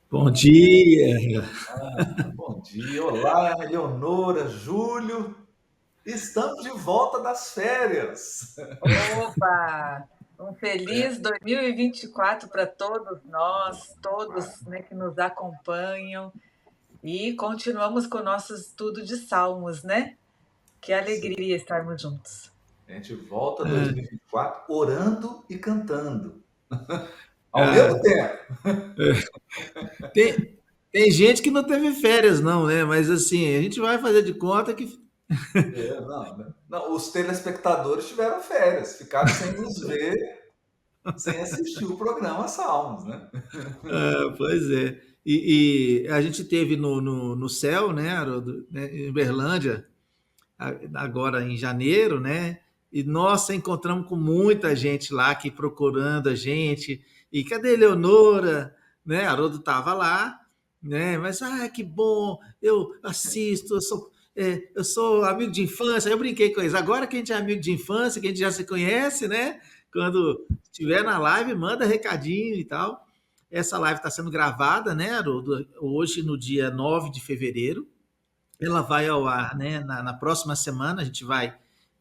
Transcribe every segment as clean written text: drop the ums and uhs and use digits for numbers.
Bom dia. Bom dia, olá, Eleonora, Júlio. Estamos de volta das férias. Opa! Um É, feliz 2024 para todos nós, todos, 2024. né, que nos acompanham. E continuamos com o nosso estudo de Salmos, né? Que Sim, alegria estarmos juntos. a gente volta Ah, 2024 orando e cantando ao mesmo ah, tempo. tem, tem gente que não teve férias, não, né? Mas assim, a gente vai fazer de conta que. Não, os telespectadores tiveram férias, ficaram sem nos ver, sem assistir o programa Salmos, né? Pois é. E a gente teve no céu, né, Haroldo, né, em Uberlândia, agora em janeiro, né? E nossa, encontramos com muita gente lá aqui procurando a gente. E cadê a Eleonora? Né? Haroldo estava lá, né? Mas que bom, eu assisto, eu sou amigo de infância. Eu brinquei com eles. Agora que a gente é amigo de infância, que a gente já se conhece, né? Quando estiver na live, manda recadinho e tal. Essa live está sendo gravada, né, Haroldo? Hoje, no dia 9 de fevereiro. Ela vai ao ar, né? Na próxima semana a gente vai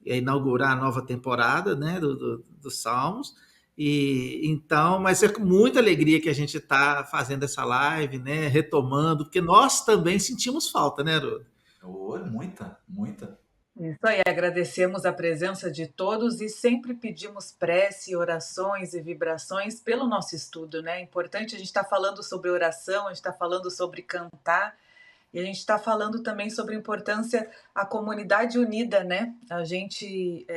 inaugurar a nova temporada, né? Dos Salmos. E então, mas é com muita alegria que a gente está fazendo essa live, né? Retomando, porque nós também sentimos falta, né, Haroldo? Oi, muita, muita. Isso aí, agradecemos a presença de todos e sempre pedimos prece, orações e vibrações pelo nosso estudo, né? É importante, a gente está falando sobre oração, a gente está falando sobre cantar. E a gente está falando também sobre a importância a comunidade unida, né? A gente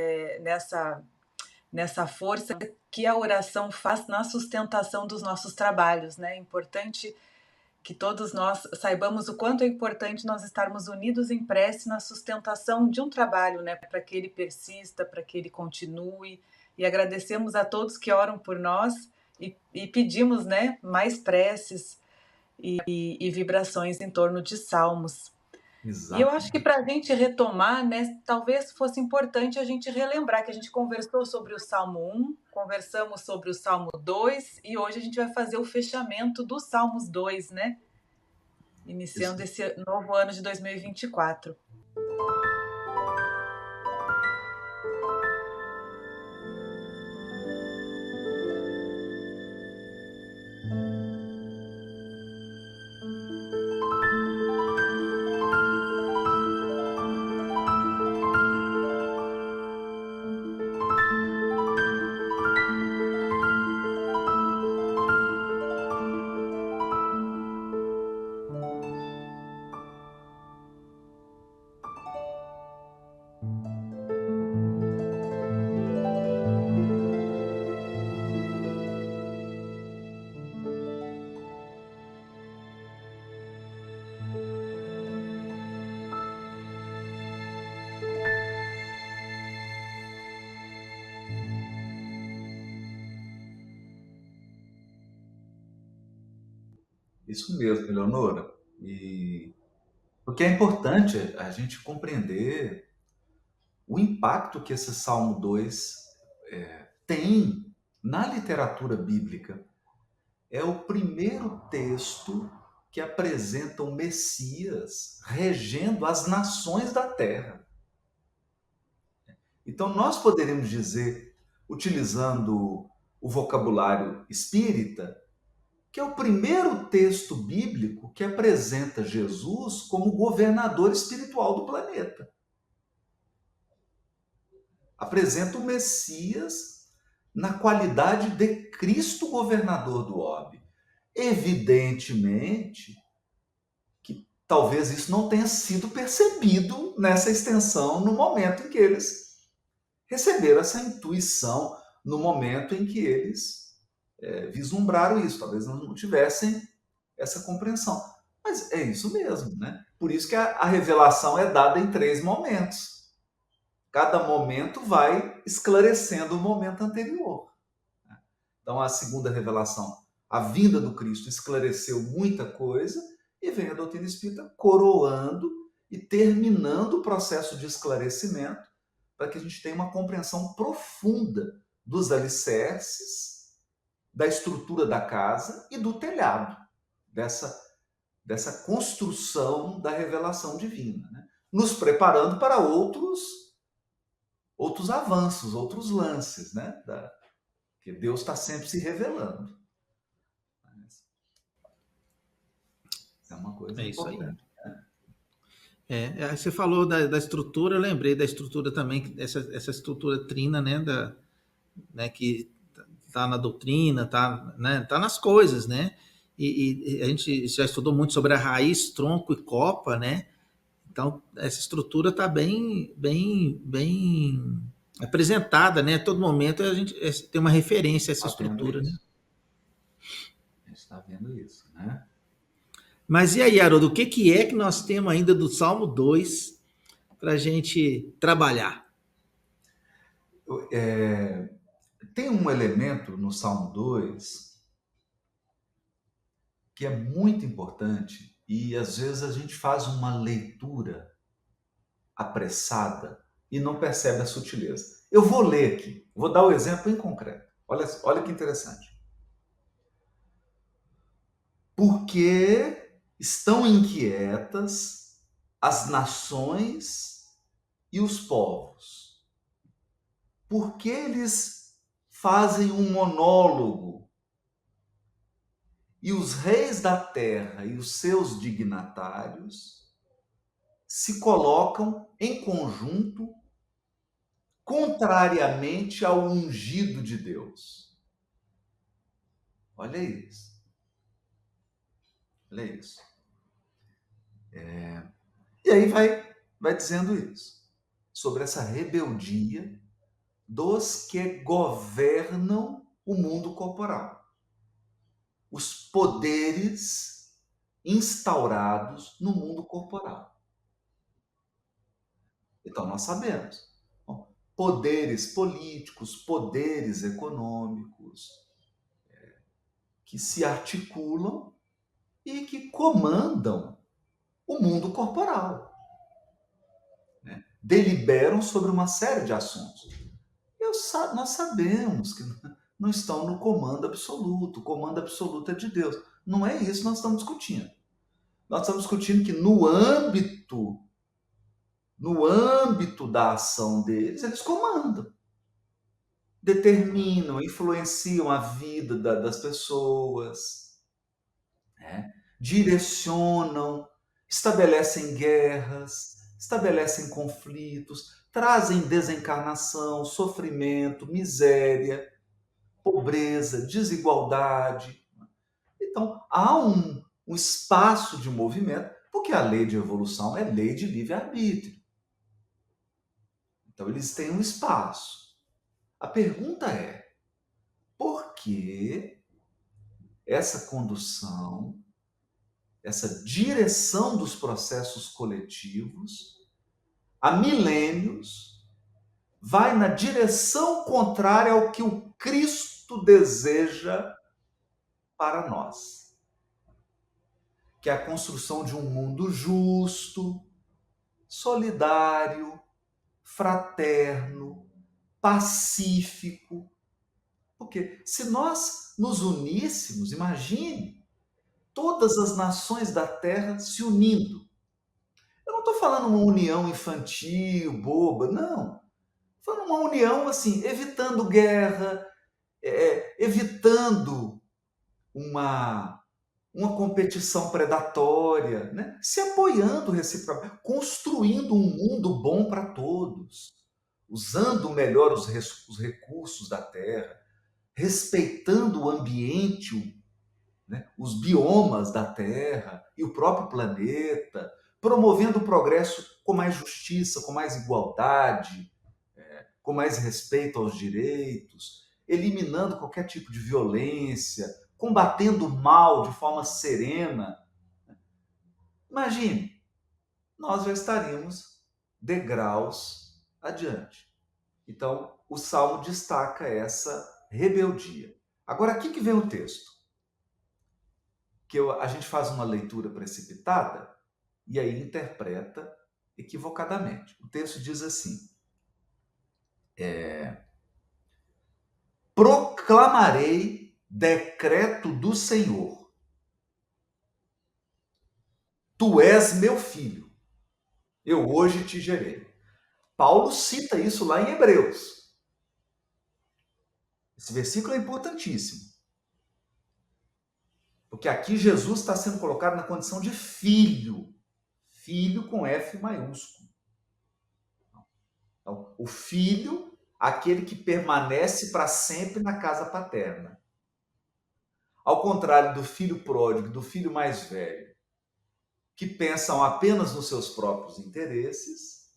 nessa força que a oração faz na sustentação dos nossos trabalhos, né? É importante que todos nós saibamos o quanto é importante nós estarmos unidos em prece na sustentação de um trabalho, né? Para que ele persista, para que ele continue. E agradecemos a todos que oram por nós e pedimos, né? Mais preces e vibrações em torno de salmos. E eu acho que para Exatamente. a gente retomar, né, talvez fosse importante a gente relembrar que a gente conversou sobre o Salmo 1, conversamos sobre o Salmo 2 e hoje a gente vai fazer o fechamento dos Salmos 2, né? Iniciando Isso. esse novo ano de 2024. Isso mesmo, Eleonora. E porque é importante a gente compreender o impacto que esse Salmo 2 tem na literatura bíblica. É o primeiro texto que apresenta o Messias regendo as nações da terra. Então, nós poderíamos dizer, utilizando o vocabulário espírita, que é o primeiro texto bíblico que apresenta Jesus como governador espiritual do planeta. Apresenta o Messias na qualidade de Cristo governador do orbe. Evidentemente que talvez isso não tenha sido percebido nessa extensão no momento em que eles receberam essa intuição, no momento em que eles vislumbraram isso. Talvez não tivessem essa compreensão. Mas é isso mesmo, né? Por isso que a revelação é dada em três momentos. Cada momento vai esclarecendo o momento anterior. Então, a segunda revelação, a vinda do Cristo, esclareceu muita coisa, e vem a doutrina espírita coroando e terminando o processo de esclarecimento para que a gente tenha uma compreensão profunda dos alicerces, da estrutura da casa e do telhado dessa construção da revelação divina, né? Nos preparando para outros avanços, outros lances, né? Que Deus está sempre se revelando. É uma coisa É isso aí. importante. Você falou da estrutura, eu lembrei da estrutura também, essa estrutura trina, né, que tá na doutrina, tá, né, tá nas coisas, né? E a gente já estudou muito sobre a raiz, tronco e copa, né? Então essa estrutura está bem apresentada, né? A todo momento a gente tem uma referência a essa Está vendo estrutura, né? isso? A gente está vendo isso, né? Mas e aí, Haroldo, o que é que nós temos ainda do Salmo 2 para a gente trabalhar? Tem um elemento no Salmo 2 que é muito importante e às vezes a gente faz uma leitura apressada e não percebe a sutileza. Eu vou ler aqui, vou dar o exemplo em concreto. Olha que interessante. Porque estão inquietas as nações e os povos. Porque eles fazem um monólogo e os reis da terra e os seus dignatários se colocam em conjunto contrariamente ao ungido de Deus. Olha isso. Olha isso. E aí vai dizendo isso, sobre essa rebeldia dos que governam o mundo corporal. Os poderes instaurados no mundo corporal. Então, nós sabemos. Poderes políticos, poderes econômicos, que se articulam e que comandam o mundo corporal. Né? Deliberam sobre uma série de assuntos. Nós sabemos que não estão no comando absoluto. O comando absoluto é de Deus. Não é isso que nós estamos discutindo. Nós estamos discutindo que no âmbito da ação deles, eles comandam, determinam, influenciam a vida das pessoas, né? Direcionam, estabelecem guerras, estabelecem conflitos, trazem desencarnação, sofrimento, miséria, pobreza, desigualdade. Então, há um espaço de movimento, porque a lei de evolução é lei de livre-arbítrio. Então, eles têm um espaço. A pergunta é, por que essa condução, essa direção dos processos coletivos, há milênios, vai na direção contrária ao que o Cristo deseja para nós? Que é a construção de um mundo justo, solidário, fraterno, pacífico. Porque se nós nos uníssemos, imagine todas as nações da Terra se unindo. Eu não estou falando uma união infantil, boba, não. Estou falando uma união assim, evitando guerra, evitando uma competição predatória, né? Se apoiando reciprocamente, construindo um mundo bom para todos, usando melhor os recursos da Terra, respeitando o ambiente, né? Os biomas da Terra e o próprio planeta, promovendo o progresso com mais justiça, com mais igualdade, com mais respeito aos direitos, eliminando qualquer tipo de violência, combatendo o mal de forma serena. Imagine, nós já estaríamos degraus adiante. Então, o Salmo destaca essa rebeldia. Agora, aqui que vem o texto. Que a gente faz uma leitura precipitada e aí interpreta equivocadamente. O texto diz assim: proclamarei decreto do Senhor. Tu és meu filho, eu hoje te gerei. Paulo cita isso lá em Hebreus. Esse versículo é importantíssimo. Porque aqui Jesus está sendo colocado na condição de filho. Filho com F maiúsculo. Então, o filho, aquele que permanece para sempre na casa paterna. Ao contrário do filho pródigo, do filho mais velho, que pensam apenas nos seus próprios interesses,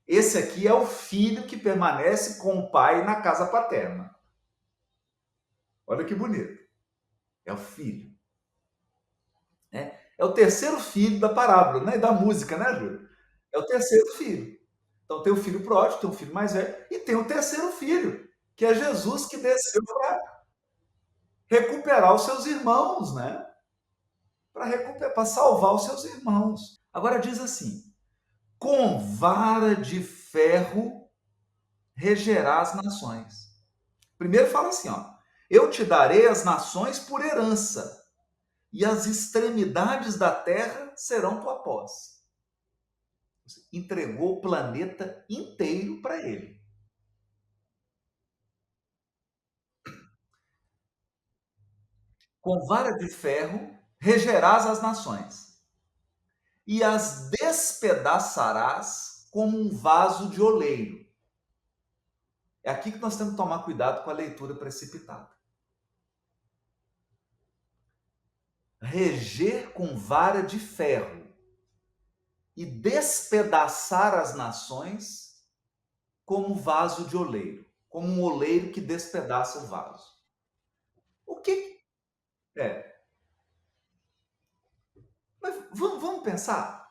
esse aqui é o filho que permanece com o pai na casa paterna. Olha que bonito. É o filho. É o terceiro filho da parábola, né? Da música, né, Júlio? É o terceiro filho. Então tem o filho pródigo, tem o filho mais velho, e tem o terceiro filho, que é Jesus, que desceu para recuperar os seus irmãos, né? Para salvar os seus irmãos. Agora diz assim: com vara de ferro regerá as nações. Primeiro fala assim, ó: eu te darei as nações por herança, e as extremidades da terra serão tua posse. Entregou o planeta inteiro para ele. Com vara de ferro regerás as nações, e as despedaçarás como um vaso de oleiro. É aqui que nós temos que tomar cuidado com a leitura precipitada. Reger com vara de ferro e despedaçar as nações como vaso de oleiro, como um oleiro que despedaça o vaso. O que é? Mas vamos pensar?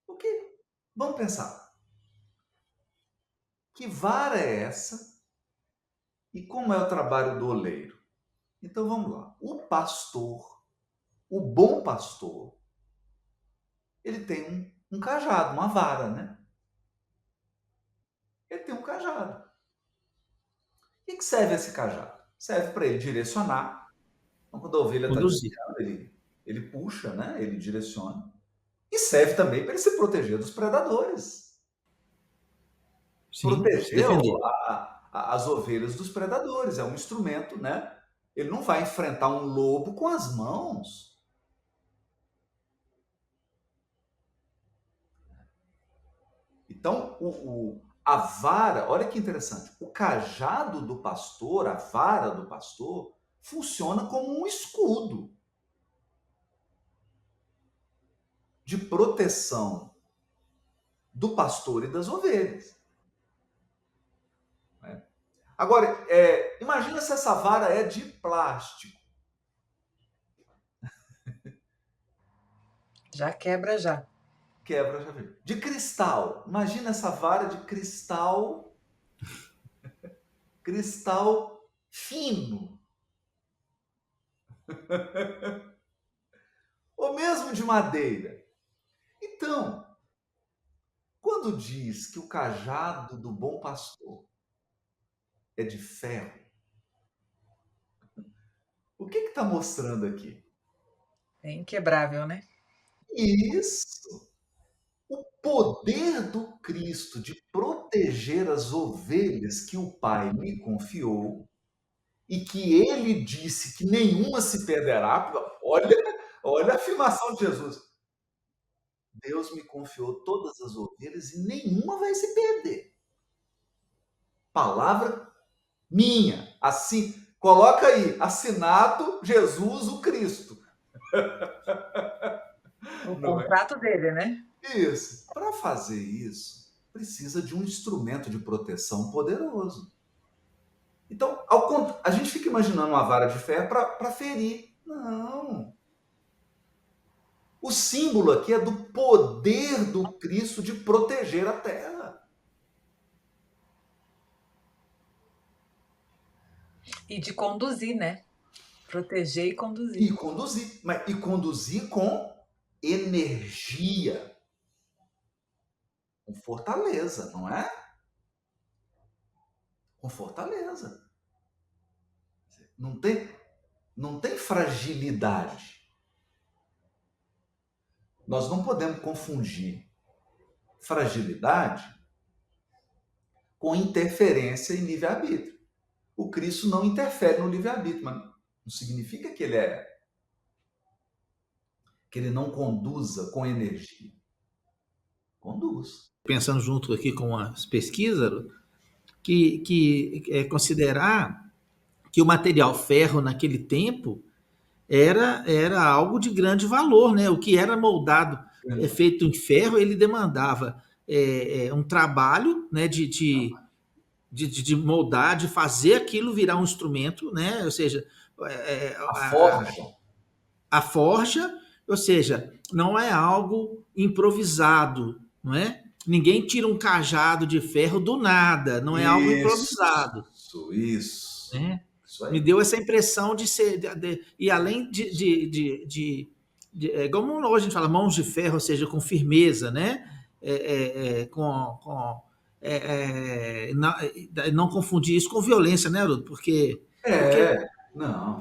O que? Vamos pensar. Que vara é essa? E como é o trabalho do oleiro? Então vamos lá. O pastor, o bom pastor, ele tem um cajado, uma vara, né? Ele tem um cajado. O que serve esse cajado? Serve para ele direcionar. Então, quando a ovelha está Conduzir. desviada, ele puxa, né? Ele direciona. E serve também para ele se proteger dos predadores. Sim, se Proteger defender. as ovelhas dos predadores. É um instrumento, né? Ele não vai enfrentar um lobo com as mãos. Então, a vara, olha que interessante, o cajado do pastor, a vara do pastor, funciona como um escudo de proteção do pastor e das ovelhas. Né? Agora, imagina se essa vara é de plástico. Já quebra já. Quebra, já viu. De cristal. Imagina essa vara de cristal. Cristal fino. Ou mesmo de madeira. Então, quando diz que o cajado do bom pastor é de ferro, o que está mostrando aqui? É inquebrável, né? Isso. O poder do Cristo de proteger as ovelhas que o Pai me confiou e que ele disse que nenhuma se perderá. Olha a afirmação de Jesus. Deus me confiou todas as ovelhas e nenhuma vai se perder. Palavra minha. Assim, coloca aí, assinado Jesus o Cristo. O Não é? contrato dele, né? Isso. Para fazer isso, precisa de um instrumento de proteção poderoso. Então, a gente fica imaginando uma vara de ferro para ferir. Não. O símbolo aqui é do poder do Cristo de proteger a terra. E de conduzir, né? Proteger e conduzir. E conduzir com energia, com fortaleza, não é? Com fortaleza. Não tem fragilidade. Nós não podemos confundir fragilidade com interferência em livre-arbítrio. O Cristo não interfere no livre-arbítrio, mas não significa que ele não conduza com energia. Conduz. Pensando junto aqui com as pesquisas, que é considerar que o material ferro naquele tempo era algo de grande valor, né? O que era moldado, feito em ferro, ele demandava um trabalho, né, de moldar, de fazer aquilo virar um instrumento, né? Ou seja, A forja. a forja, ou seja, não é algo improvisado, não é? Ninguém tira um cajado de ferro do nada, não é algo improvisado. Isso. Né? Isso aí. Me deu essa impressão de ser. E além como hoje a gente fala, mãos de ferro, ou seja, com firmeza, né? Não confundir isso com violência, né, Haroldo? Porque, Não.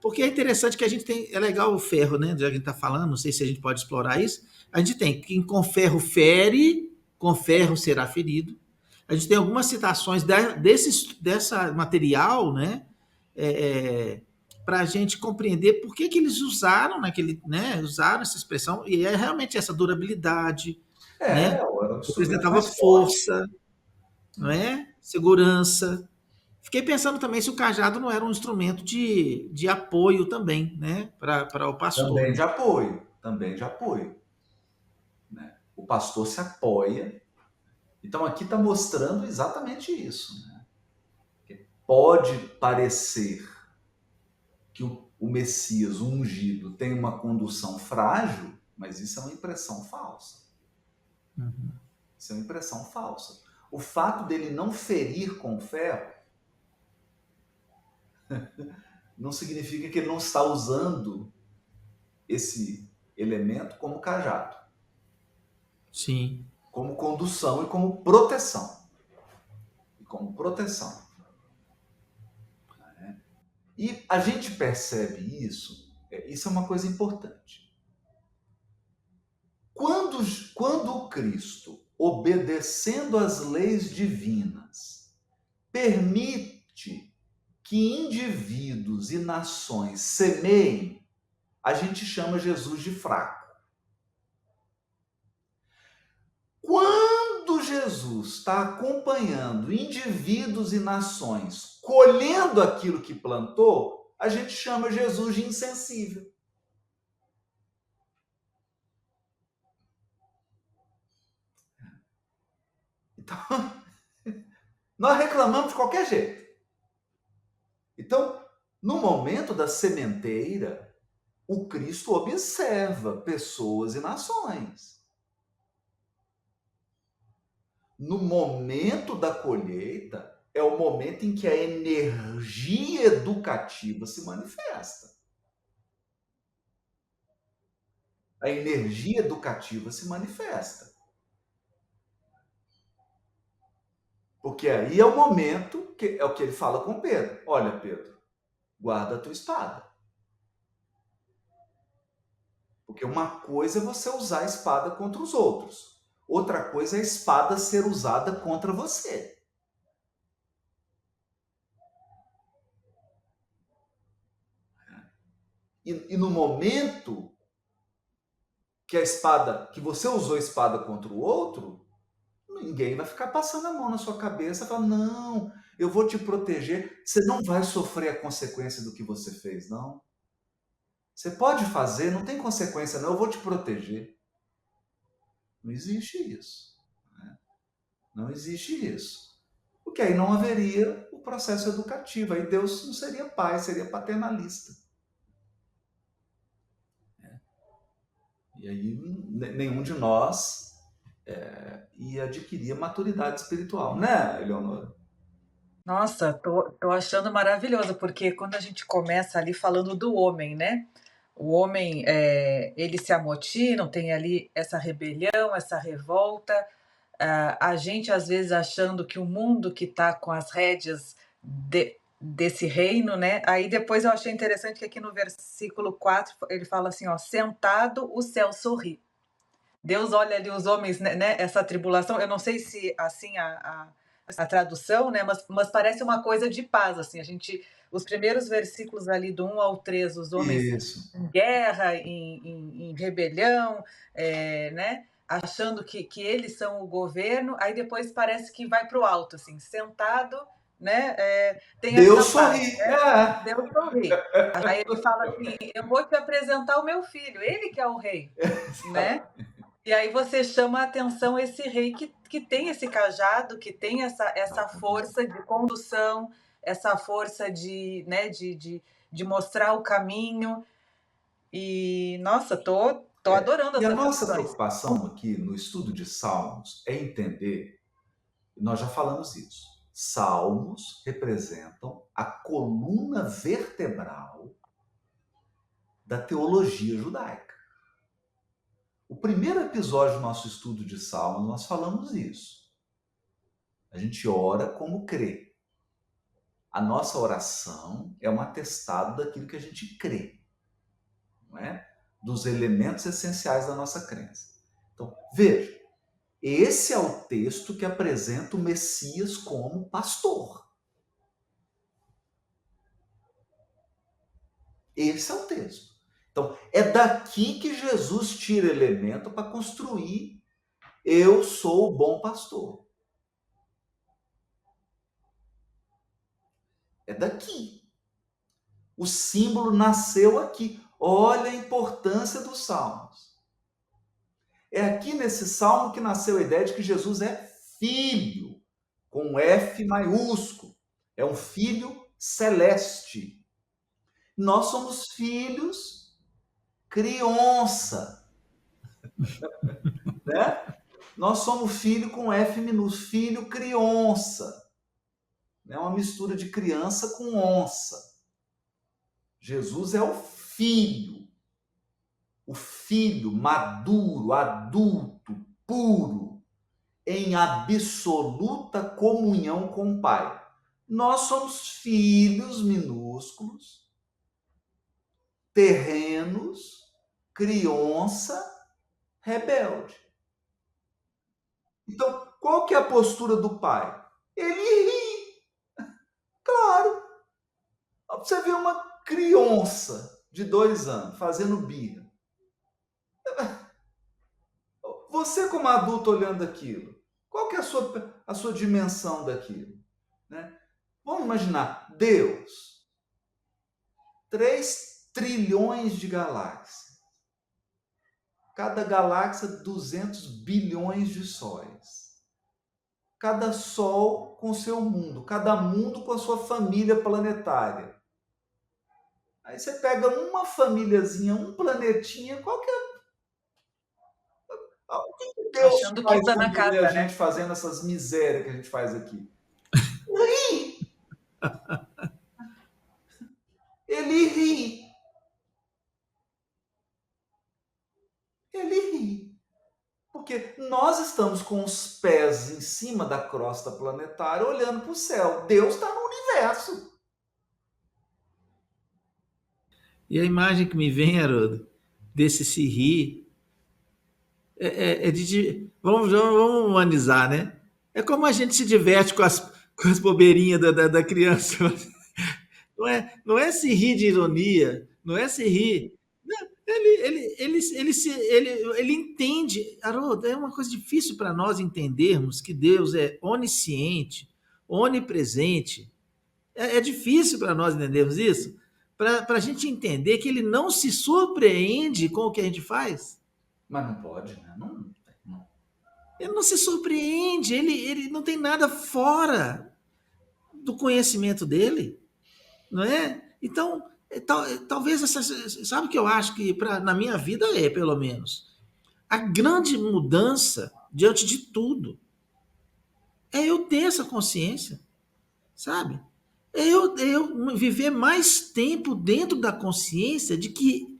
porque é interessante que a gente tem. É legal o ferro, né? Já que a gente está falando, não sei se a gente pode explorar isso. A gente tem quem com ferro fere, com ferro será ferido. A gente tem algumas citações dessa material, né? Para a gente compreender por que eles usaram usaram essa expressão, e é realmente essa durabilidade, né? Era um instrumento Representava mais forte. força, não é? Segurança. Fiquei pensando também se o cajado não era um instrumento de apoio também, né? Para o pastor. Também Né? de apoio. Também de apoio. Né? O pastor se apoia. Então aqui está mostrando exatamente isso. Né? Que pode parecer que o Messias, o ungido, tem uma condução frágil, mas isso é uma impressão falsa. Uhum. Isso é uma impressão falsa. O fato dele não ferir com ferro não significa que ele não está usando esse elemento como cajado. Sim. Como condução e como proteção. E a gente percebe isso, isso é uma coisa importante. Quando o Cristo, obedecendo às leis divinas, permite que indivíduos e nações semeiem, a gente chama Jesus de fraco. Quando Jesus está acompanhando indivíduos e nações colhendo aquilo que plantou, a gente chama Jesus de insensível. Então, nós reclamamos de qualquer jeito. Então, no momento da sementeira, o Cristo observa pessoas e nações. No momento da colheita, é o momento em que a energia educativa se manifesta. A energia educativa se manifesta. Porque aí é o momento, que é o que ele fala com Pedro. Olha, Pedro, guarda a tua espada. Porque uma coisa é você usar a espada contra os outros. Outra coisa é a espada ser usada contra você. E no momento que você usou a espada contra o outro, ninguém vai ficar passando a mão na sua cabeça e falar, não, eu vou te proteger. Você não vai sofrer a consequência do que você fez, não. Você pode fazer, não tem consequência, não, eu vou te proteger. Não existe isso. Né? Não existe isso. Porque aí não haveria o processo educativo. Aí Deus não seria pai, seria paternalista. E aí nenhum de nós ia adquirir maturidade espiritual, né, Eleonora? Nossa, tô achando maravilhoso, porque quando a gente começa ali falando do homem, né? O homem, eles se amotinam, tem ali essa rebelião, essa revolta, a gente às vezes achando que o mundo que está com as rédeas desse reino, né? Aí depois eu achei interessante que aqui no versículo 4 ele fala assim, ó, sentado o céu sorri. Deus olha ali os homens, né, essa tribulação, eu não sei se assim a tradução, né, mas parece uma coisa de paz, assim, os primeiros versículos ali do 1 ao 3, os homens Isso. em guerra, em rebelião, né, achando que eles são o governo, aí depois parece que vai para o alto, assim, sentado, né, tem Deus essa paz, sorri. né, Deus sorri. Aí ele fala assim, eu vou te apresentar o meu filho, ele que é o rei, né? E aí você chama a atenção esse rei que tem esse cajado, que tem essa força de condução, essa força né, de mostrar o caminho. E, nossa, tô adorando E a essas nossa lições. preocupação aqui no estudo de Salmos é entender, nós já falamos isso, Salmos representam a coluna vertebral da teologia judaica. O primeiro episódio do nosso estudo de Salmos, nós falamos isso. A gente ora como crê. A nossa oração é um atestado daquilo que a gente crê, não é? Dos elementos essenciais da nossa crença. Então, veja, esse é o texto que apresenta o Messias como pastor. Esse é o texto. Então, é daqui que Jesus tira elemento para construir eu sou o bom pastor. É daqui. O símbolo nasceu aqui. Olha a importância dos salmos. É aqui nesse salmo que nasceu a ideia de que Jesus é filho, com F maiúsculo. É um filho celeste. Nós somos filhos criança, né? Nós somos filho com F minúsculo, filho criança. É uma mistura de criança com onça. Jesus é o filho maduro, adulto, puro, em absoluta comunhão com o Pai. Nós somos filhos minúsculos, terrenos, criança, rebelde. Então, qual que é a postura do pai? Ele ri. Claro. Você vê uma criança de 2 anos fazendo birra. Você, como adulto, olhando aquilo, qual que é a sua dimensão daquilo? Né? Vamos imaginar, Deus, 3 trilhões de galáxias. Cada galáxia, 200 bilhões de sóis. Cada sol com seu mundo, cada mundo com a sua família planetária. Aí você pega uma famíliazinha, um planetinha, qual que é? O que Deus Achando que faz tá na quando vê casa, a né? gente fazendo essas misérias que a gente faz aqui? Ele ri. Ele ri. Porque nós estamos com os pés em cima da crosta planetária, olhando para o céu. Deus está no universo. E a imagem que me vem, Haroldo, desse se rir, vamos humanizar, né? É como a gente se diverte com as bobeirinhas da criança. Não é se rir de ironia, não é se rir. Não, ele entende. Haroldo, é uma coisa difícil para nós entendermos que Deus é onisciente, onipresente. É difícil para nós entendermos isso. Para a gente entender que ele não se surpreende com o que a gente faz. Mas não pode, né? Não. Ele não se surpreende, ele não tem nada fora do conhecimento dele, não é? Então, talvez sabe o que eu acho que na minha vida pelo menos, a grande mudança diante de tudo é eu ter essa consciência, sabe? É eu viver mais tempo dentro da consciência de que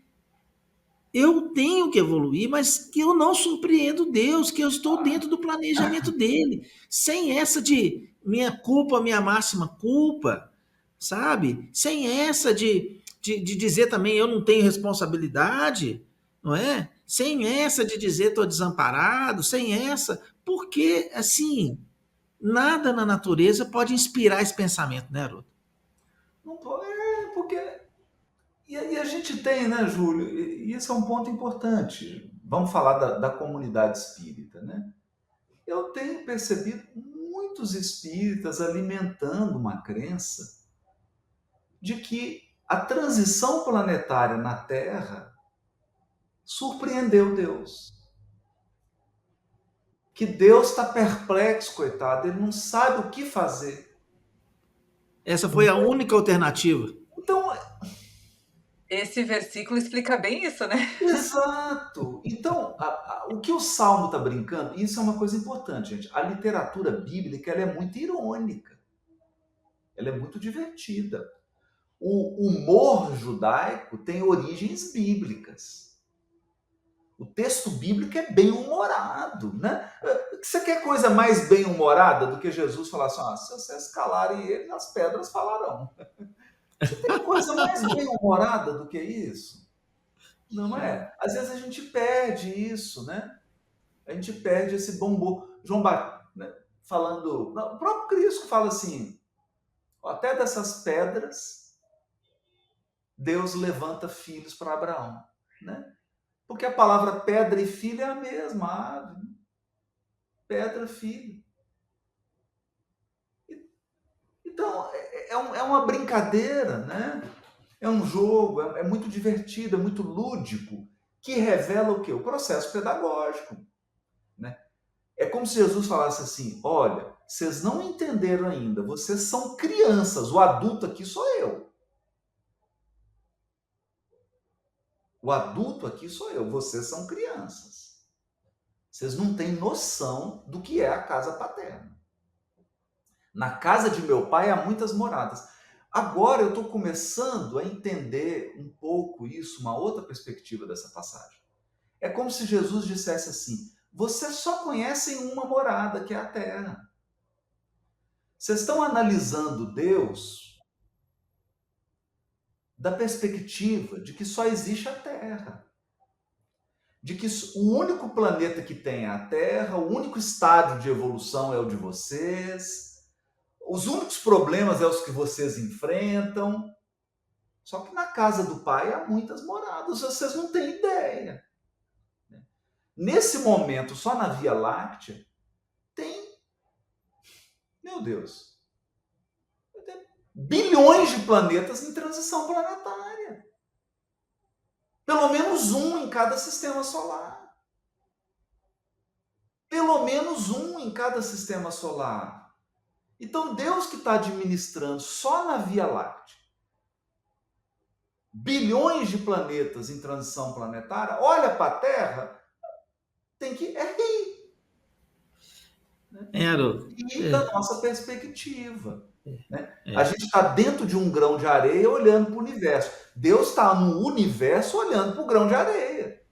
eu tenho que evoluir, mas que eu não surpreendo Deus, que eu estou dentro do planejamento dele, sem essa de minha culpa, minha máxima culpa, sabe? Sem essa de dizer também eu não tenho responsabilidade, não é? Sem essa de dizer estou desamparado, sem essa, porque, assim, nada na natureza pode inspirar esse pensamento, né, Haroldo? Não pode, porque. E a gente tem, né, Júlio? E isso é um ponto importante. Vamos falar da comunidade espírita, né? Eu tenho percebido muitos espíritas alimentando uma crença de que a transição planetária na Terra surpreendeu Deus. Que Deus está perplexo, coitado, ele não sabe o que fazer. Essa foi a única alternativa. Então, Esse versículo explica bem isso, né? exato. Então, o que o Salmo está brincando, isso é uma coisa importante, gente. A literatura bíblica ela é muito irônica. Ela é muito divertida. O humor judaico tem origens bíblicas. O texto bíblico é bem humorado, né? Você quer coisa mais bem humorada do que Jesus falar assim, se vocês calarem ele, as pedras falarão. Você tem coisa mais bem humorada do que isso? Não é? Às vezes a gente perde isso, né? A gente perde esse bom humor. João Batista, né? Falando, o próprio Cristo fala assim, até dessas pedras Deus levanta filhos para Abraão, né? Porque a palavra pedra e filho é a mesma ave. Né? Pedra, filho. Então, é uma brincadeira, né? É um jogo, é muito divertido, é muito lúdico, que revela o quê? O processo pedagógico. Né? É como se Jesus falasse assim, olha, vocês não entenderam ainda, vocês são crianças, o adulto aqui sou eu. O adulto aqui sou eu, vocês são crianças. Vocês não têm noção do que é a casa paterna. Na casa de meu pai há muitas moradas. Agora eu estou começando a entender um pouco isso, uma outra perspectiva dessa passagem. É como se Jesus dissesse assim, vocês só conhecem uma morada, que é a terra. Vocês estão analisando Deus da perspectiva de que só existe a Terra. De que o único planeta que tem é a Terra, o único estádio de evolução é o de vocês, os únicos problemas é os que vocês enfrentam. Só que na casa do Pai há muitas moradas, vocês não têm ideia. Nesse momento, só na Via Láctea, tem, meu Deus, bilhões de planetas em transição planetária. Pelo menos um em cada sistema solar. Pelo menos um em cada sistema solar. Então, Deus que está administrando só na Via Láctea bilhões de planetas em transição planetária, olha para a Terra, tem que rir. E da nossa perspectiva. Né? A gente está dentro de um grão de areia olhando para o universo. Deus está no universo olhando para o grão de areia.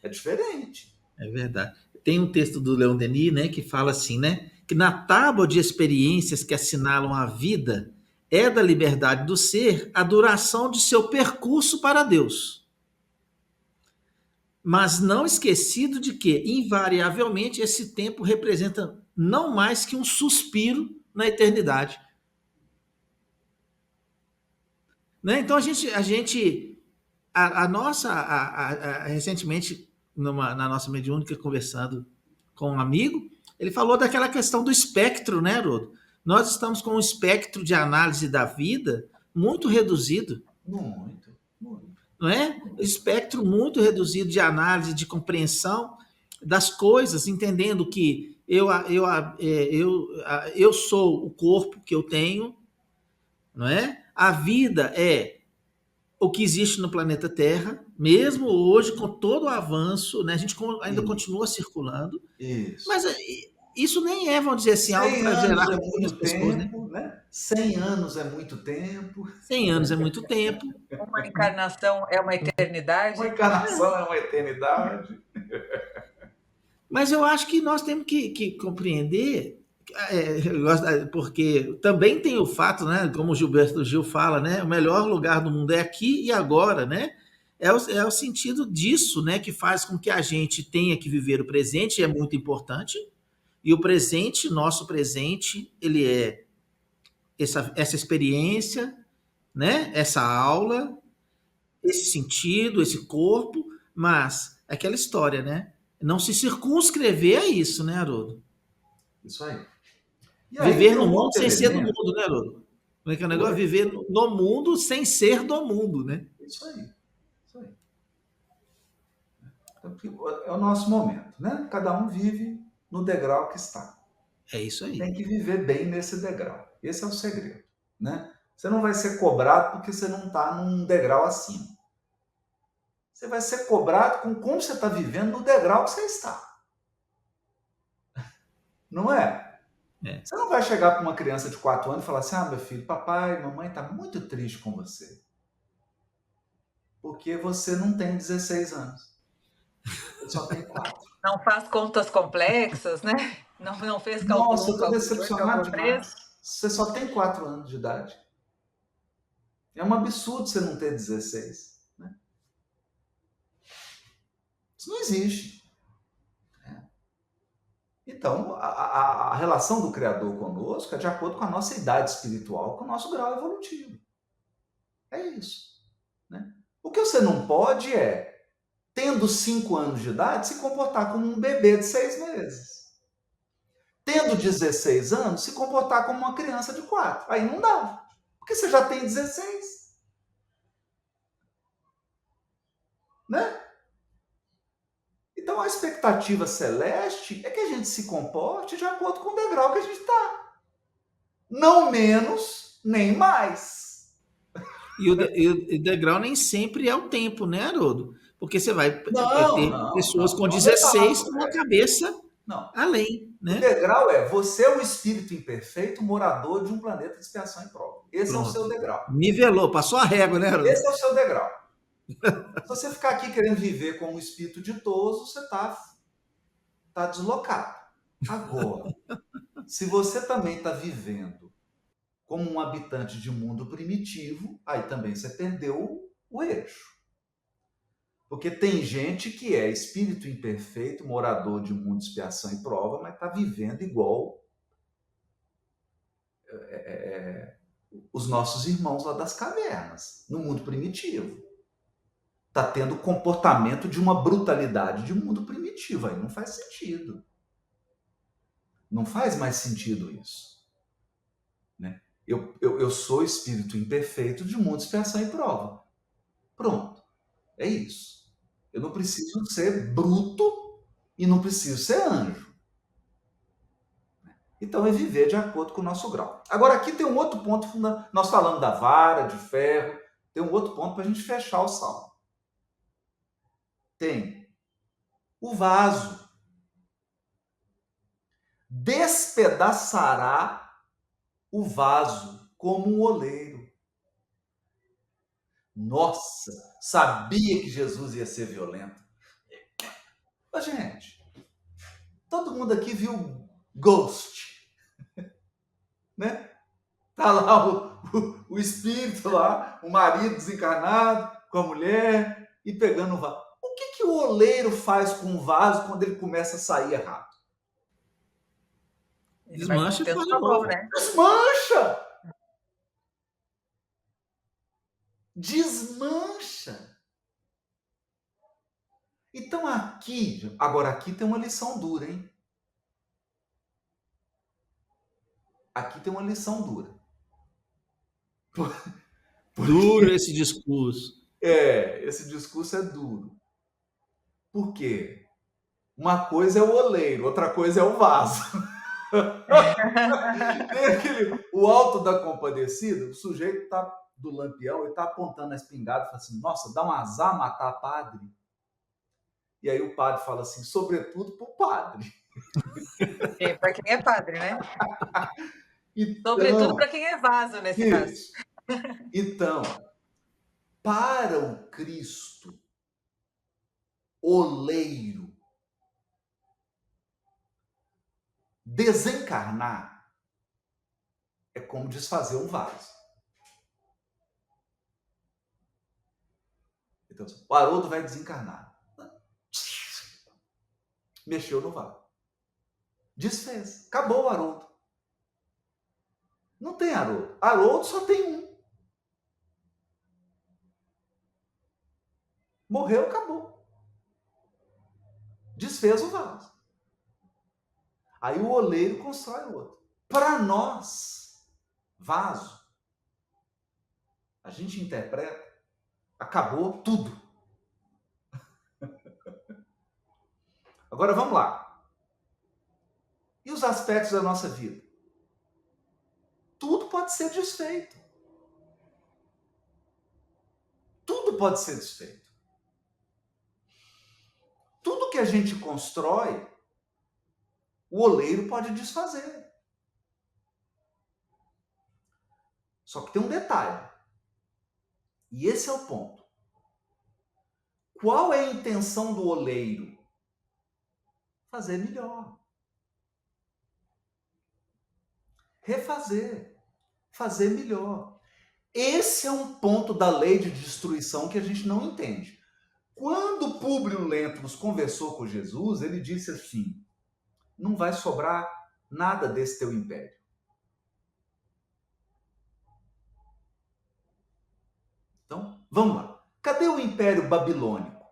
É diferente. É verdade. Tem um texto do Leon Denis, né, que fala assim, né, que na tábua de experiências que assinalam a vida é da liberdade do ser a duração de seu percurso para Deus. Mas não esquecido de que, invariavelmente, esse tempo representa não mais que um suspiro na eternidade. Né? Então, recentemente, na nossa mediúnica, conversando com um amigo, ele falou daquela questão do espectro, né, Haroldo? Nós estamos com um espectro de análise da vida muito reduzido. Muito. Não é? Espectro muito reduzido de análise, de compreensão das coisas, entendendo que eu sou o corpo que eu tenho, não é? A vida é o que existe no planeta Terra, mesmo hoje, com todo o avanço, né? A gente ainda continua circulando. Isso. Mas isso nem é, vamos dizer assim, algo para gerar é muito pessoas, tempo, né? 100 anos é muito tempo. 100 anos é muito tempo. Uma encarnação é uma eternidade. Uma encarnação é uma eternidade. Mas eu acho que nós temos que compreender, porque também tem o fato, né, como o Gilberto Gil fala, né, o melhor lugar do mundo é aqui e agora, né? É o sentido disso, né, que faz com que a gente tenha que viver o presente, é muito importante, e o presente, nosso presente, ele é essa experiência, né, essa aula, esse sentido, esse corpo, mas é aquela história, né? Não se circunscrever a isso, né, Haroldo? Isso aí. E aí Viver tem no um mundo outro sem ser do elemento. mundo, né, Haroldo? Como é que é o negócio? Oi? Viver no mundo sem ser do mundo, né? Isso aí. Isso aí. Então, é o nosso momento, né? Cada um vive no degrau que está. É isso E aí. tem que viver bem nesse degrau. Esse é o segredo, né? Você não vai ser cobrado porque você não está num degrau acima. Você vai ser cobrado com como você está vivendo no degrau que você está. Não é? É. Você não vai chegar para uma criança de 4 anos e falar assim: ah, meu filho, papai, mamãe está muito triste com você. Porque você não tem 16 anos. Você só tem 4. Não faz contas complexas, né? Não fez cálculo Nossa, eu 1, estou cálculo 2, cálculo decepcionado 3. demais. Você só tem 4 anos de idade. É um absurdo você não ter 16. Né? Isso não existe. Então, a relação do Criador conosco é de acordo com a nossa idade espiritual, com o nosso grau evolutivo. É isso. Né? O que você não pode é, tendo 5 anos de idade, se comportar como um bebê de 6 meses. Tendo 16 anos, se comportar como uma criança de 4. Aí não dá. Porque você já tem 16. Né? Então a expectativa celeste é que a gente se comporte de acordo com o degrau que a gente está. Não menos, nem mais. E o degrau nem sempre é o tempo, né, Haroldo? Porque você vai Não, ter não, pessoas não. com É uma 16 com metáfora. uma cabeça Não. além, O né? degrau é você é um espírito imperfeito, morador de um planeta de expiação e prova. Esse é o Pronto. seu degrau. Nivelou, passou a régua, né, Haroldo? Esse é o seu degrau. Se você ficar aqui querendo viver como um espírito ditoso, você tá deslocado. Agora, se você também está vivendo como um habitante de mundo primitivo, aí também você perdeu o eixo. Porque tem gente que é espírito imperfeito, morador de mundo de expiação e prova, mas está vivendo igual os nossos irmãos lá das cavernas, no mundo primitivo. Está tendo comportamento de uma brutalidade de mundo primitivo. Aí não faz sentido. Não faz mais sentido isso. Né? Eu sou espírito imperfeito de mundo de expiação e prova. Pronto. É isso. Eu não preciso ser bruto e não preciso ser anjo. Então é viver de acordo com o nosso grau. Agora aqui tem um outro ponto fundamental. Nós falamos da vara de ferro, tem um outro ponto para a gente fechar o salmo. Tem o vaso. Despedaçará o vaso como um oleiro. Nossa, sabia que Jesus ia ser violento. Ô, gente, todo mundo aqui viu Ghost, né? Tá lá o espírito lá, o marido desencarnado com a mulher e pegando o vaso. O que o oleiro faz com o vaso quando ele começa a sair errado? Ele vai Desmancha e contendo faz de com a mão, novo. né? Desmancha! Desmancha! Então agora aqui tem uma lição dura, hein? Aqui tem uma lição dura. Duro esse discurso. Esse discurso é duro. Por quê? Uma coisa é o oleiro, outra coisa é o vaso. Tem o Alto da Compadecida, o sujeito tá do Lampião e tá apontando a espingarda e fala assim: nossa, dá um azar matar padre. E aí o padre fala assim: sobretudo pro padre. Para quem é padre, né? Então, Sobretudo para quem é vaso, nesse caso. Então, para o Cristo, oleiro, desencarnar é como desfazer um vaso. Então, o Haroldo vai desencarnar. Mexeu no vaso. Desfez. Acabou o Haroldo. Não tem Haroldo. Haroldo só tem um. Morreu, acabou. Desfez o vaso. Aí o oleiro constrói outro. Para nós, vaso, a gente interpreta, acabou tudo. Agora vamos lá. E os aspectos da nossa vida? Tudo pode ser desfeito. Tudo pode ser desfeito. Tudo que a gente constrói, o oleiro pode desfazer. Só que tem um detalhe. E esse é o ponto. Qual é a intenção do oleiro? Fazer melhor. Refazer. Fazer melhor. Esse é um ponto da lei de destruição que a gente não entende. Quando Públio Lentulus conversou com Jesus, ele disse assim: não vai sobrar nada desse teu império. Então, vamos lá. Cadê o Império Babilônico?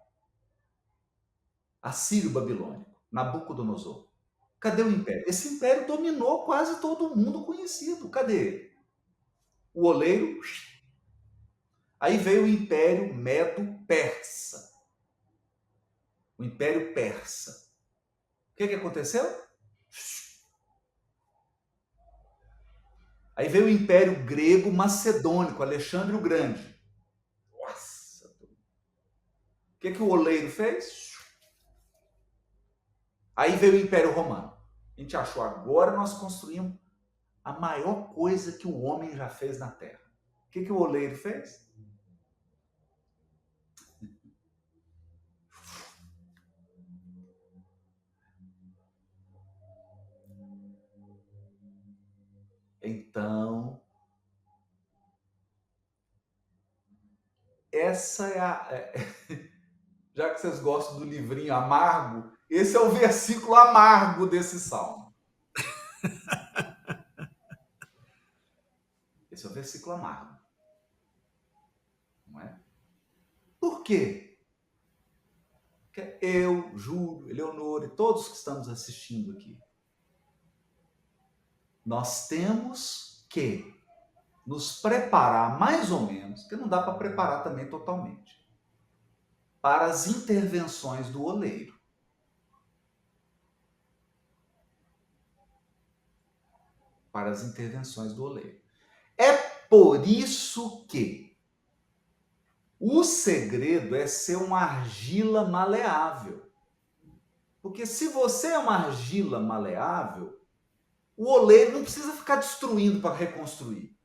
Assírio-Babilônico, Nabucodonosor. Cadê o império? Esse império dominou quase todo mundo conhecido. Cadê ele? O oleiro. Aí veio o Império Medo-Persa. O Império Persa. O que aconteceu? Aí veio o Império Grego-Macedônico, Alexandre o Grande. Nossa! O que o oleiro fez? Aí veio o Império Romano. A gente achou, agora nós construímos a maior coisa que o homem já fez na Terra. O que o oleiro fez? Então, essa é a... Já que vocês gostam do livrinho amargo, esse é o versículo amargo desse salmo. Esse é o versículo amargo. Não é? Por quê? Porque eu, Júlio, Eleonora e todos que estamos assistindo aqui, nós temos que nos preparar mais ou menos, porque não dá para preparar também totalmente, para as intervenções do oleiro. Para as intervenções do oleiro. É por isso que o segredo é ser uma argila maleável. Porque se você é uma argila maleável, o oleiro não precisa ficar destruindo para reconstruir.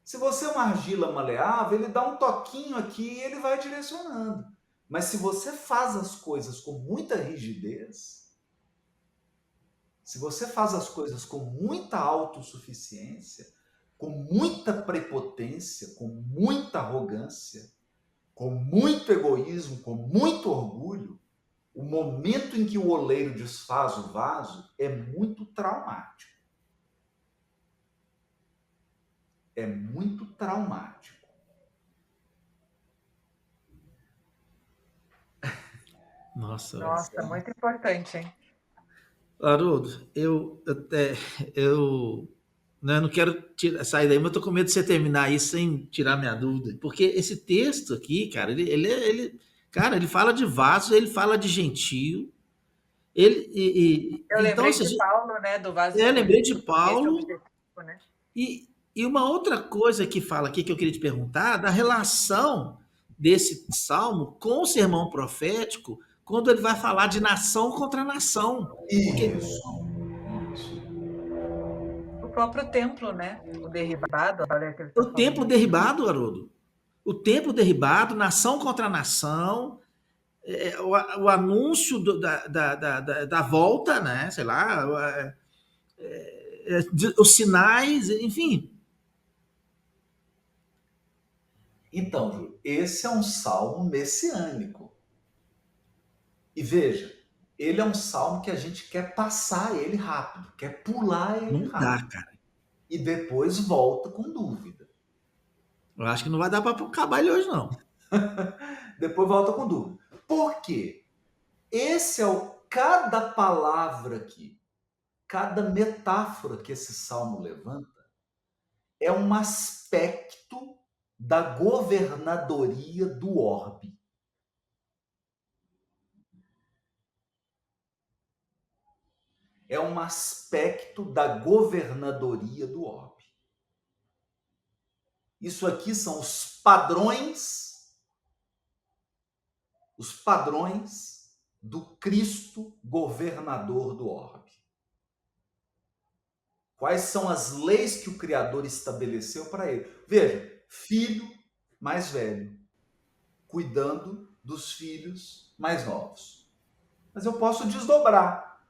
Se você é uma argila maleável, ele dá um toquinho aqui e ele vai direcionando. Mas se você faz as coisas com muita rigidez, se você faz as coisas com muita autossuficiência, com muita prepotência, com muita arrogância, com muito egoísmo, com muito orgulho, o momento em que o oleiro desfaz o vaso é muito traumático. É muito traumático. Nossa, muito importante, hein? Haroldo, né, não quero sair daí, mas eu tô com medo de você terminar isso sem tirar minha dúvida, porque esse texto aqui, cara, ele fala de vaso, ele fala de gentio, Eu então, lembrei de Paulo, né, do vaso eu lembrei de esse Paulo, objetivo, né? E uma outra coisa que fala aqui que eu queria te perguntar, da relação desse salmo com o sermão profético, quando ele vai falar de nação contra nação. Porque O próprio templo, né? O derribado. o templo derribado, Haroldo, o templo derribado, nação contra nação, o anúncio da volta, né? Sei lá, os sinais, enfim. Então, Júlio, esse é um salmo messiânico. E veja, ele é um salmo que a gente quer passar ele rápido, quer pular ele Não dá, rápido. cara. E depois volta com dúvida. Eu acho que não vai dar para acabar ele hoje, não. Depois volta com dúvida. Por quê? Esse é o cada palavra aqui, cada metáfora que esse salmo levanta é um aspecto da governadoria do orbe. É um aspecto da governadoria do orbe. Isso aqui são os padrões do Cristo governador do orbe. Quais são as leis que o Criador estabeleceu para ele? Veja, filho mais velho, cuidando dos filhos mais novos. Mas eu posso desdobrar.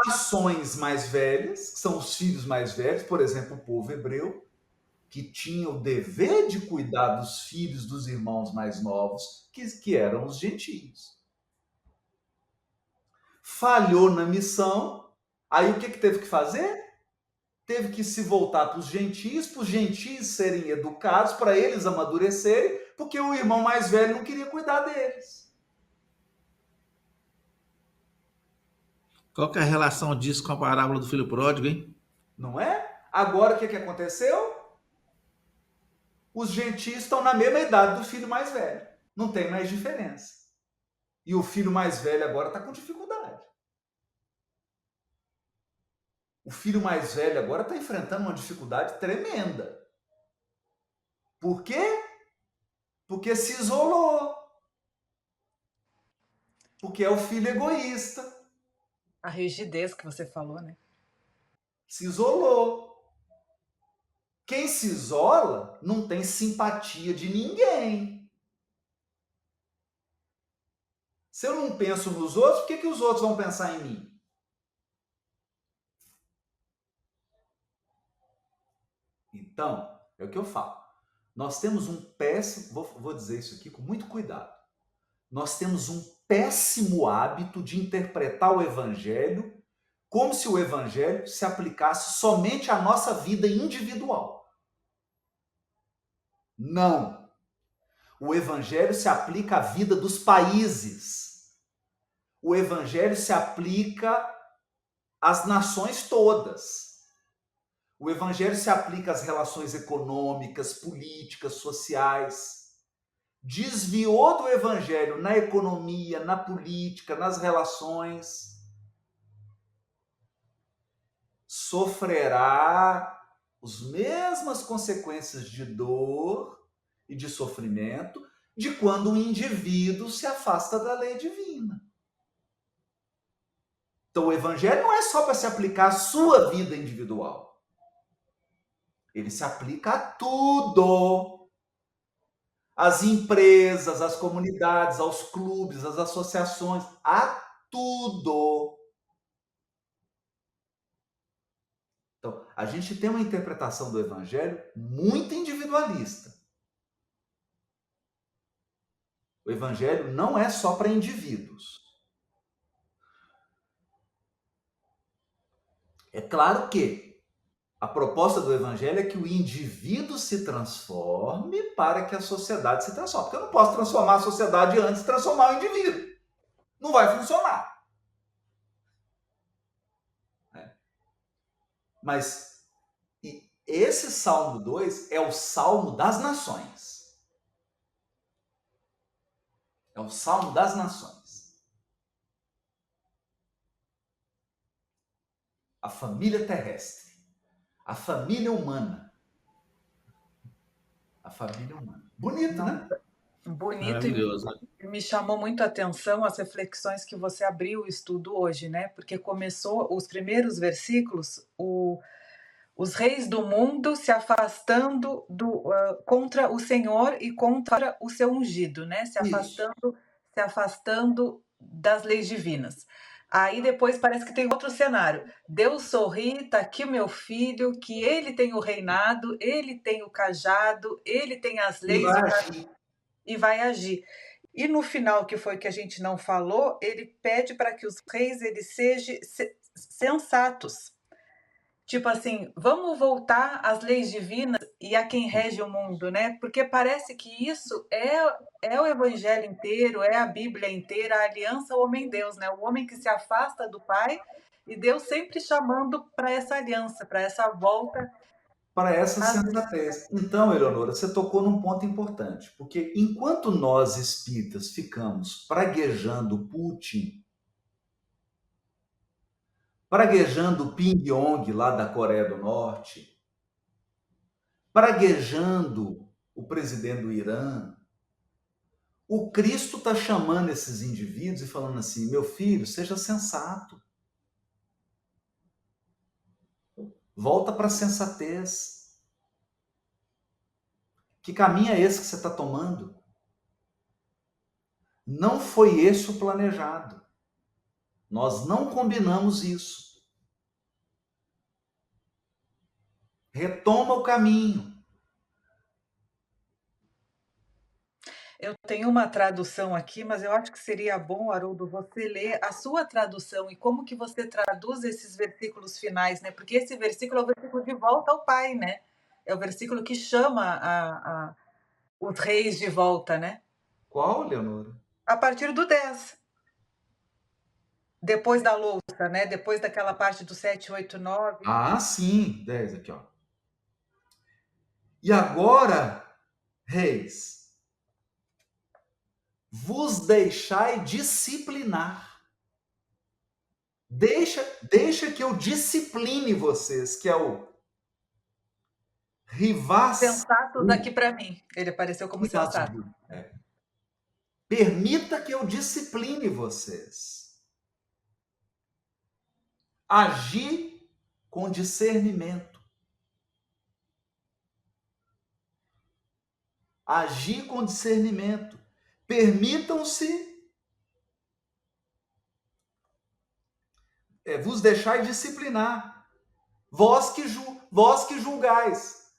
Nações mais velhas, que são os filhos mais velhos, por exemplo, o povo hebreu, que tinha o dever de cuidar dos filhos dos irmãos mais novos, que eram os gentios. Falhou na missão, aí o que teve que fazer? Teve que se voltar para os gentios serem educados, para eles amadurecerem, porque o irmão mais velho não queria cuidar deles. Qual que é a relação disso com a parábola do filho pródigo, hein? Não é? Agora o que aconteceu? Os gentios estão na mesma idade do filho mais velho. Não tem mais diferença. E o filho mais velho agora está com dificuldade. O filho mais velho agora está enfrentando uma dificuldade tremenda. Por quê? Porque se isolou. Porque é o filho egoísta. A rigidez que você falou, né? Se isolou. Quem se isola não tem simpatia de ninguém. Se eu não penso nos outros, por que os outros vão pensar em mim? Então, é o que eu falo. Nós temos um péssimo, vou dizer isso aqui com muito cuidado. Nós temos um péssimo hábito de interpretar o evangelho como se o evangelho se aplicasse somente à nossa vida individual. Não. O evangelho se aplica à vida dos países. O evangelho se aplica às nações todas. O evangelho se aplica às relações econômicas, políticas, sociais. Desviou do evangelho na economia, na política, nas relações, sofrerá as mesmas consequências de dor e de sofrimento de quando o indivíduo se afasta da lei divina. Então, o evangelho não é só para se aplicar à sua vida individual. Ele se aplica a tudo. Às empresas, às comunidades, aos clubes, às associações, a tudo. Então, a gente tem uma interpretação do evangelho muito individualista. O evangelho não é só para indivíduos. É claro que a proposta do evangelho é que o indivíduo se transforme para que a sociedade se transforme. Porque eu não posso transformar a sociedade antes de transformar o indivíduo. Não vai funcionar. Mas esse Salmo 2 é o Salmo das Nações. É o Salmo das Nações. A família terrestre. A família humana. A família humana. Bonito, né? Bonito, Maravilhoso. e me chamou muito a atenção as reflexões que você abriu o estudo hoje, né? Porque começou os primeiros versículos, os reis do mundo se afastando contra o Senhor e contra o seu ungido, né? Se afastando das leis divinas. Aí depois parece que tem outro cenário. Deus sorri, tá aqui o meu filho, que ele tem o reinado, ele tem o cajado, ele tem as E leis vai agir. e vai agir. E no final, que foi o que a gente não falou, ele pede para que os reis eles sejam sensatos. Tipo assim, vamos voltar às leis divinas e a quem rege o mundo, né? Porque parece que isso é o evangelho inteiro, é a Bíblia inteira, a aliança homem-Deus, né? O homem que se afasta do Pai e Deus sempre chamando para essa aliança, para essa volta Para essa às leis. sensatez. Então, Eleonora, você tocou num ponto importante, porque enquanto nós espíritas ficamos praguejando Putin, praguejando Kim Jong lá da Coreia do Norte, praguejando o presidente do Irã, o Cristo está chamando esses indivíduos e falando assim: meu filho, seja sensato, volta para a sensatez. Que caminho é esse que você está tomando? Não foi esse o planejado. Nós não combinamos isso. Retoma o caminho. Eu tenho uma tradução aqui, mas eu acho que seria bom, Haroldo, você ler a sua tradução e como que você traduz esses versículos finais, né? Porque esse versículo é o versículo de volta ao Pai, né? É o versículo que chama os reis de volta, né? Qual, Leonora? A partir do 10, depois da louça, né? Depois daquela parte do 7, 8, 9. Ah, sim, 10 aqui, ó. E agora, reis, vos deixai disciplinar. Deixa que eu discipline vocês, que é o rivas. Sensatos aqui para mim. Ele apareceu como sensato. É. Permita que eu discipline vocês. Agir com discernimento. Agir com discernimento. Permitam-se vos deixai disciplinar. Vós que julgais.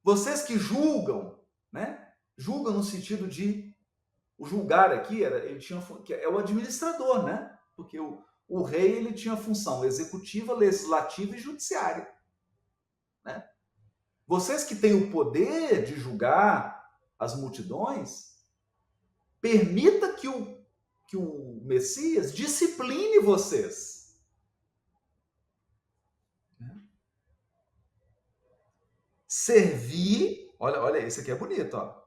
Vocês que julgam, né? Julgam no sentido de o julgar aqui ele tinha é o administrador, né? Porque o rei ele tinha função executiva, legislativa e judiciária, né? Vocês que têm o poder de julgar as multidões, permita que o Messias discipline vocês. Servir, olha, esse aqui é bonito, ó.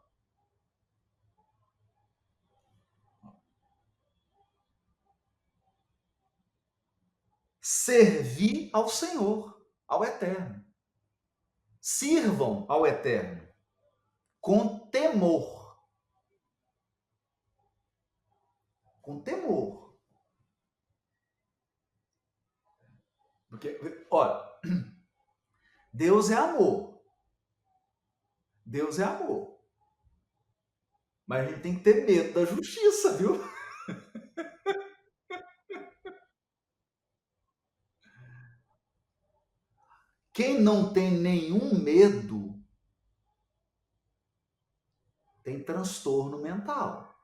Servir ao Senhor, ao Eterno. Sirvam ao Eterno com temor. Com temor. Porque, olha, Deus é amor. Deus é amor. Mas a gente tem que ter medo da justiça, viu? Quem não tem nenhum medo tem transtorno mental.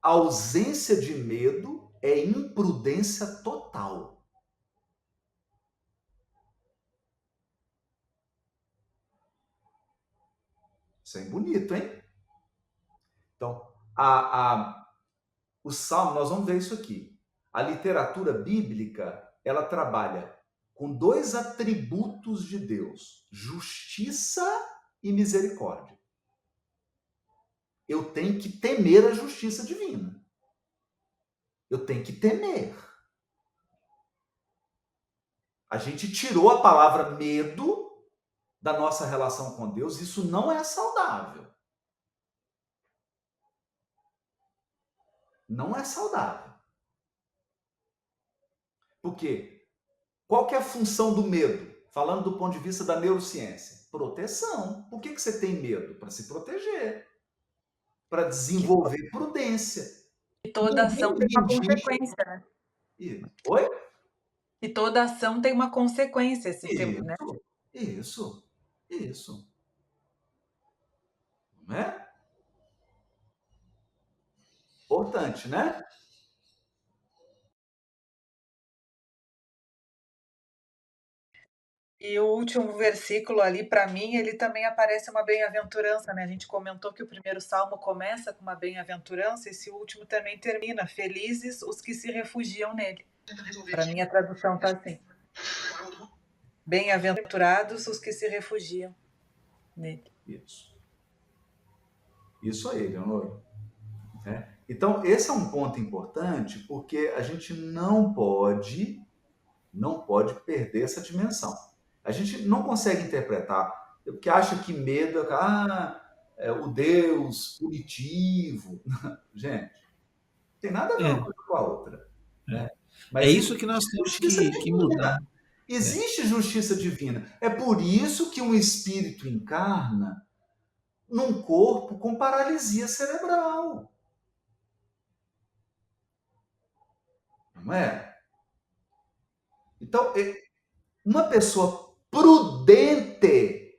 A ausência de medo é imprudência total. Isso é bonito, hein? Então, o Salmo, nós vamos ver isso aqui. A literatura bíblica, ela trabalha com dois atributos de Deus: justiça e misericórdia. Eu tenho que temer a justiça divina. Eu tenho que temer. A gente tirou a palavra medo da nossa relação com Deus, isso não é saudável. Não é saudável. Por quê? Qual que é a função do medo? Falando do ponto de vista da neurociência. Proteção. Por que você tem medo? Para se proteger. para desenvolver prudência. E toda ação tem uma Ninguém diz. consequência, né? Oi? E toda ação tem uma consequência, esse tempo, né? Isso, isso. Não é? Importante, né? E o último versículo ali, para mim, ele também aparece uma bem-aventurança, né? A gente comentou que o primeiro salmo começa com uma bem-aventurança, esse último também termina: felizes os que se refugiam nele. Para mim, a tradução está assim: bem-aventurados os que se refugiam nele. Isso aí, Leonor. Então, esse é um ponto importante, porque a gente não pode perder essa dimensão. A gente não consegue interpretar, porque acha que medo é o Deus punitivo. Gente, não tem nada a ver uma coisa com a outra. Né? É Mas isso que nós temos que mudar. Existe justiça divina. É por isso que um espírito encarna num corpo com paralisia cerebral. Não é? Então, uma pessoa prudente,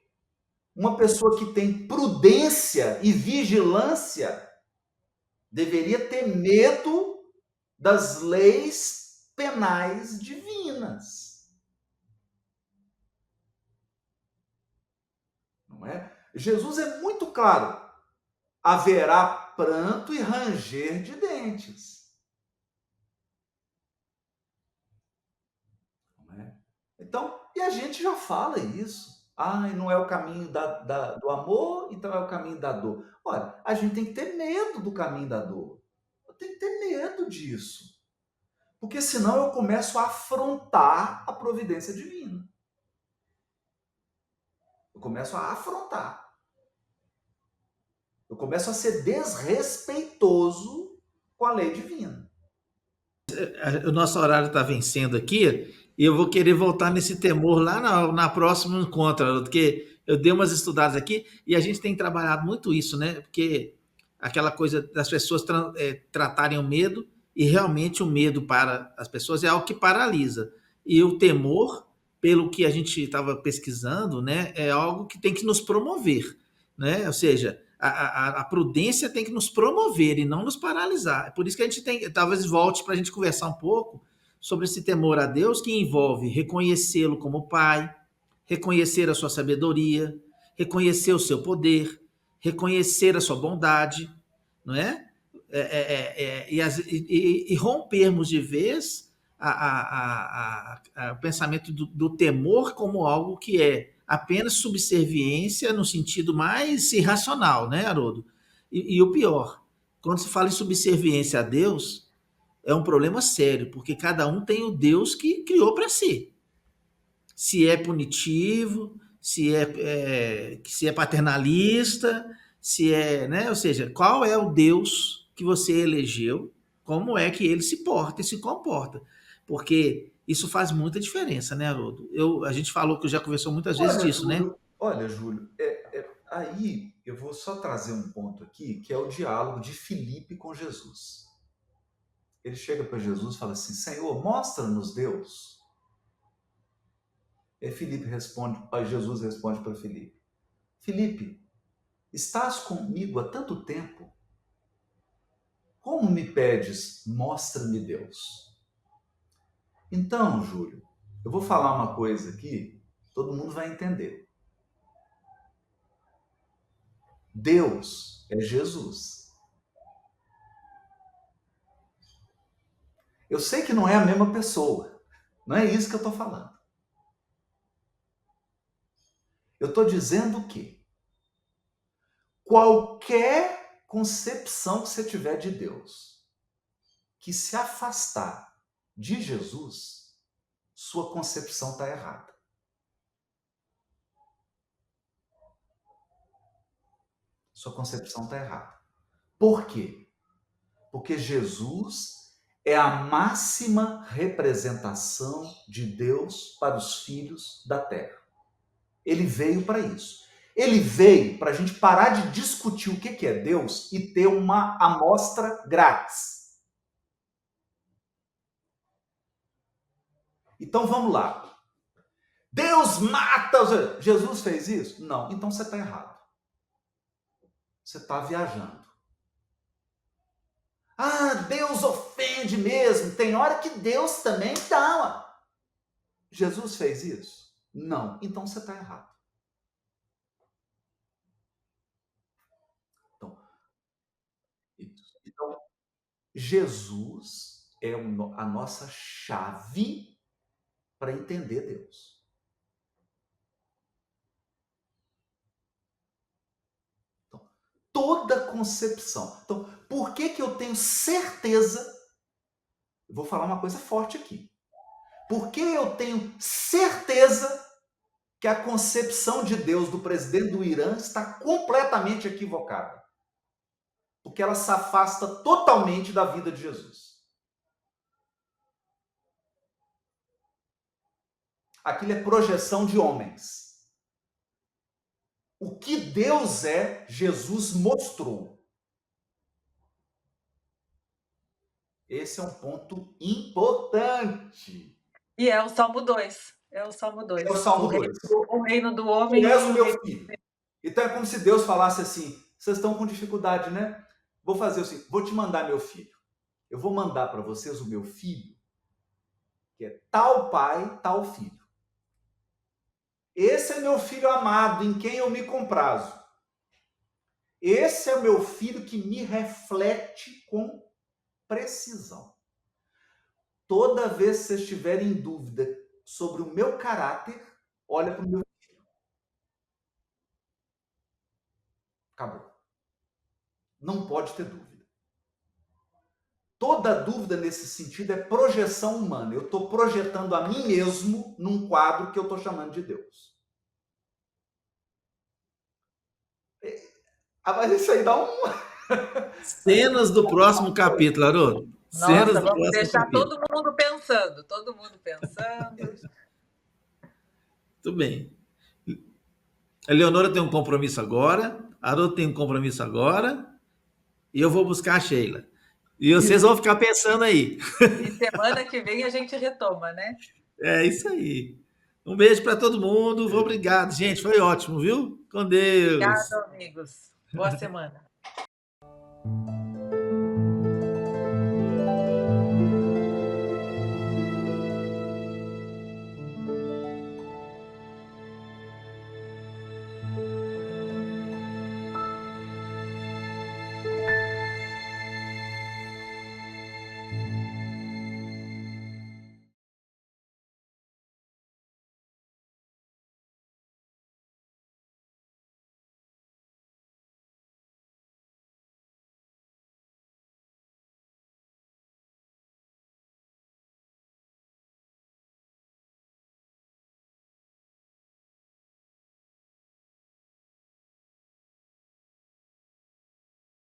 uma pessoa que tem prudência e vigilância, deveria ter medo das leis penais divinas. Não é? Jesus é muito claro. Haverá pranto e ranger de dentes. Não é? Então, e a gente já fala isso. Não é o caminho do amor, então é o caminho da dor. Olha, a gente tem que ter medo do caminho da dor. Eu tenho que ter medo disso. Porque senão eu começo a afrontar a providência divina. Eu começo a afrontar. Eu começo a ser desrespeitoso com a lei divina. O nosso horário está vencendo aqui e eu vou querer voltar nesse temor lá na próxima encontro, porque eu dei umas estudadas aqui e a gente tem trabalhado muito isso, né? Porque aquela coisa das pessoas tratarem o medo, e realmente o medo para as pessoas é algo que paralisa. E o temor, pelo que a gente estava pesquisando, né, é algo que tem que nos promover, né? Ou seja, a prudência tem que nos promover e não nos paralisar. É por isso que a gente tem, talvez volte para a gente conversar um pouco sobre esse temor a Deus, que envolve reconhecê-lo como Pai, reconhecer a sua sabedoria, reconhecer o seu poder, reconhecer a sua bondade, não é? E rompermos de vez o pensamento do temor como algo que é apenas subserviência no sentido mais irracional, né, Haroldo? E o pior, quando se fala em subserviência a Deus, é um problema sério, porque cada um tem o Deus que criou para si. Se é punitivo, se é paternalista, se é, né? Ou seja, qual é o Deus que você elegeu, como é que ele se porta e se comporta. Porque isso faz muita diferença, né, Haroldo? A gente falou que já conversou muitas vezes disso, né? Olha, Júlio, aí eu vou só trazer um ponto aqui, que é o diálogo de Filipe com Jesus. Ele chega para Jesus e fala assim: Senhor, mostra-nos Deus. E Jesus responde para Filipe: Filipe, estás comigo há tanto tempo? Como me pedes, mostra-me Deus? Então, Júlio, eu vou falar uma coisa aqui, todo mundo vai entender. Deus é Jesus. Eu sei que não é a mesma pessoa. Não é isso que eu estou falando. Eu estou dizendo que qualquer concepção que você tiver de Deus que se afastar de Jesus, sua concepção está errada. Sua concepção está errada. Por quê? Porque Jesus é a máxima representação de Deus para os filhos da terra. Ele veio para isso. Ele veio para a gente parar de discutir o que é Deus e ter uma amostra grátis. Então vamos lá. Deus mata. Jesus fez isso? Não. Então você está errado. Você está viajando. Ah, Deus ofende mesmo. Tem hora que Deus também dá. Jesus fez isso? Não. Então você está errado. Então, Jesus é a nossa chave para entender Deus. Então, toda concepção. Então, por que eu tenho certeza? Eu vou falar uma coisa forte aqui. Por que eu tenho certeza que a concepção de Deus do presidente do Irã está completamente equivocada? Porque ela se afasta totalmente da vida de Jesus. Aquilo é projeção de homens. O que Deus é, Jesus mostrou. Esse é um ponto importante. E é o Salmo 2. É o Salmo 2. É o Salmo 2. O reino do homem. Tu és o meu filho. Então é como se Deus falasse assim: vocês estão com dificuldade, né? Vou fazer assim, vou te mandar meu filho. Eu vou mandar para vocês o meu filho, que é tal pai, tal filho. Esse é meu filho amado, em quem eu me comprazo. Esse é o meu filho que me reflete com precisão. Toda vez que vocês estiverem em dúvida sobre o meu caráter, olha para o meu filho. Acabou. Não pode ter dúvida. Toda dúvida nesse sentido é projeção humana. Eu estou projetando a mim mesmo num quadro que eu estou chamando de Deus. Mas isso aí dá um... Cenas do próximo capítulo, Haroldo. Cenas Nossa, do vamos próximo deixar capítulo. todo mundo pensando. Todo mundo pensando. Tudo bem. A Leonora tem um compromisso agora, a Haroldo tem um compromisso agora, e eu vou buscar a Sheila. E vocês vão ficar pensando aí. E semana que vem a gente retoma, né? É isso aí. Um beijo para todo mundo. Obrigado, gente. Foi ótimo, viu? Com Deus. Obrigada, amigos. Boa semana.